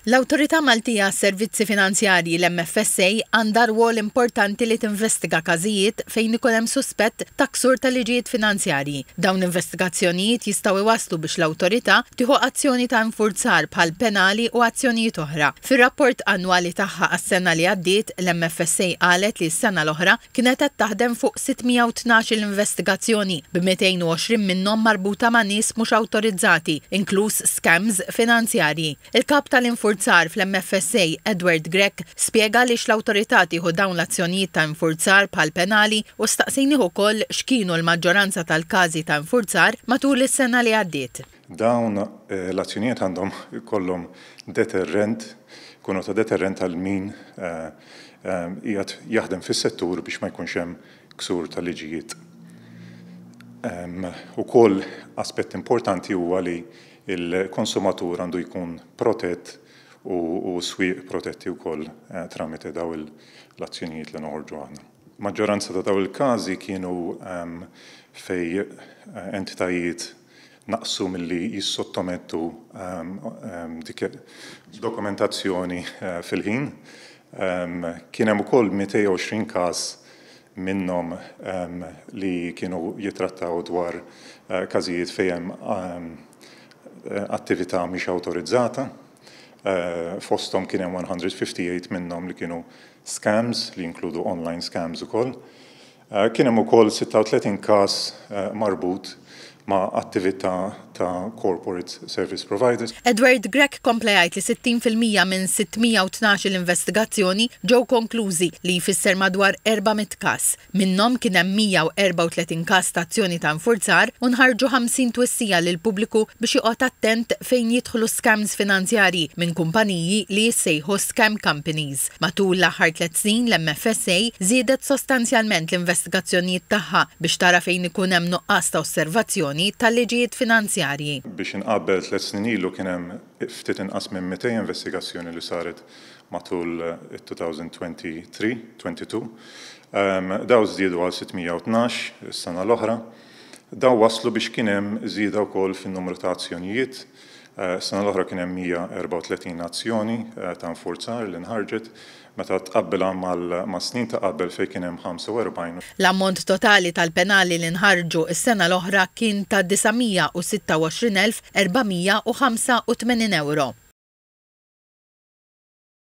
L-Awtorità Maltija għas-Servizzi Finanzjarji l-MFSA għandha rwol importanti li tinvestiga każijiet fejn ikun hemm suspett ta' ksur ta' liġijiet finanzjarji. Dawn l-investigazzjonijiet jistgħu iwasslu biex l-Awtorità tieħu azzjoni ta' infurzar bħal penali u azzjonijiet oħra. Fir-rapport annwali tagħha għas-sena li għaddiet, l-MFSA qalet li s-sena l-oħra kienet qed taħdem fuq 612 l-investigazzjoni bi 220 minnhom marbuta ma' nies mhux awtorizzati, inkluż scams finanzjarji. Il-kap tal-infurzar fl-MFSA Edward Grech spjega li l-awtorità tieħu dawn l-azzjonijiet ta' infurzar bħal penali u staqsejnieh ukoll x'kienu l-maġġoranza tal-każi ta' infurzar matul is-sena li għaddiet. Dawn l-azzjonijiet għandhom kollhom deterrent, kunu ta' deterrent għal min qiegħed jaħdem fis-settur biex ma jkunx hemm ksur ta' liġijiet. Ukoll aspett importanti huwa li il-konsumatur għandu jkun protett u swieq protetti wkoll tramite daw l-azzjonijiet li noħorġu aħna. Maġġoranza ta' daw il-każi kienu fej entitajiet naqsu milli jissottomettu dik dokumentazzjoni fil-ħin. Kien hemm ukoll 220 każ minnhom li kienu jitrattaw dwar każijiet fejn attività mhix awtorizzata. Fosthom kien hemm 158 minnhom li kienu scams li jinkludu online scams ukoll. Kien hemm ukoll 36 każ marbut ma' attività ta' corporate service providers. Edward Grech komplejt li 60% minn 612 l-investigazzjoni ġew konklużi li jfisser madwar 400 każ. Minnhom kien hemm 134 każ ta' azzjoni ta' infurzar u nħarġu 50 twissija lil pubbliku biex joqgħod attent fejn jidħlu scams finanzjarji minn kumpaniji li jissejħu scam companies. Matul l-aħħar 3 snin l-MFSA żiedet sostanzjalment l-investigazzjonijiet tagħha biex tara fejn ikun hemm nuqqas ta' osservazzjoni tal-liġijiet finanzjarji. Biex inqabbel 3 snin ilu kien hemm ftit inqas minn 200 investigazzjoni li saret matul 2023-22. Daw żdiedu għal 612 is-sena l-oħra. Daw waslu biex kien hemm żieda wkoll fin-numru ta' azzjonijiet. Sena l-oħra kien hemm 134 azzjoni ta' infurzar li nħarġet meta tqabbilha ma' snin ta' qabel fejn kien hemm 45. L-ammont totali tal-penali li nħarġu s-sena l-oħra kien ta' 926,485 euro.